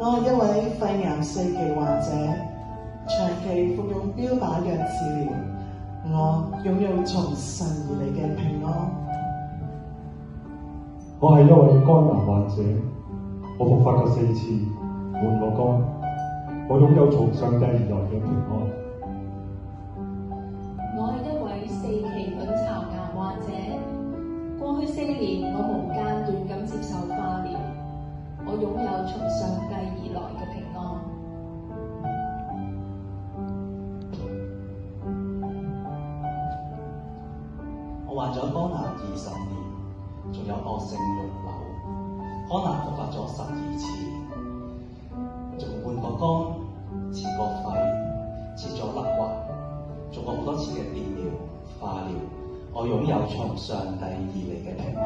我係一位肺癌4期患者，長期服用標靶藥治療。我擁有從神而嚟嘅平安。我係一位肝癌患者，我復發過4次，換過肝。我擁有從上帝而來嘅平安。我係一位4期卵巢癌患者，過去4年我無間斷咁接受化療。我擁有從上帝而來嘅平安。我患咗肝癌20年，仲有惡性肉瘤，肝癌復發咗12次，仲換過肝、切過肺、切咗肋骨，做過好多次嘅電療、化療。我擁有從上帝而嚟嘅平安。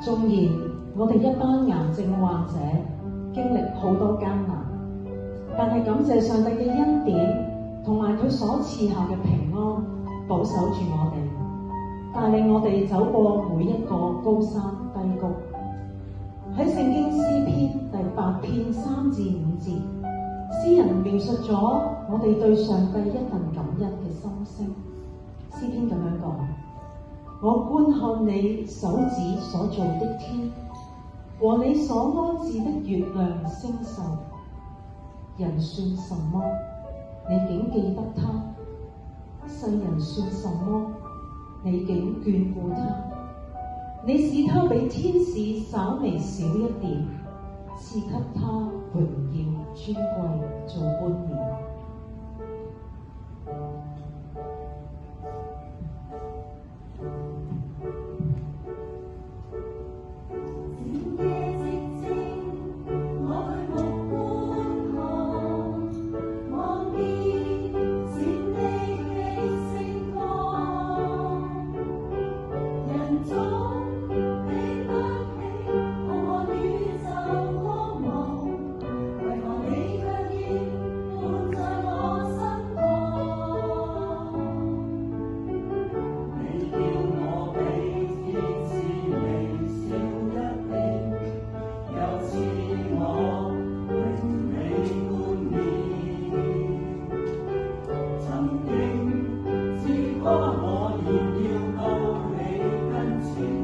縱然我哋一班癌症患者經歷好多艱難，但係感謝上帝嘅恩典同埋佢所賜下嘅平安，保守住我哋，帶領我哋走過每一個高山低谷。喺聖經詩篇第8篇3至5節，詩人描述咗我哋對上帝一份感恩嘅心聲。詩篇咁樣講：我觀看你手指所造的天，和你所安置的月亮星宿，人算什麼？你竟記得他；世人算什麼？你竟眷顧他。你使他比天使稍微小一點，賜給他榮耀尊貴做冠冕。我仍要到你跟前。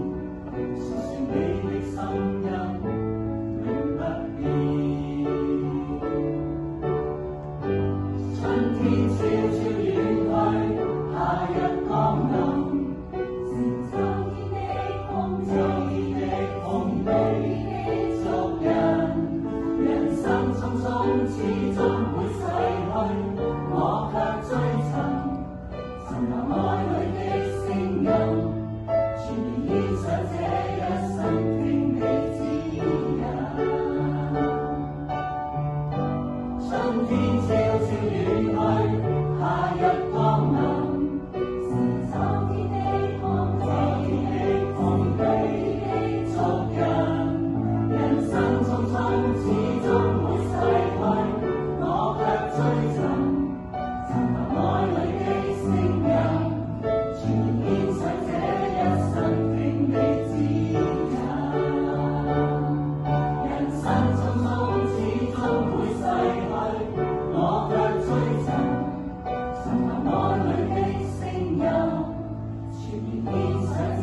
變想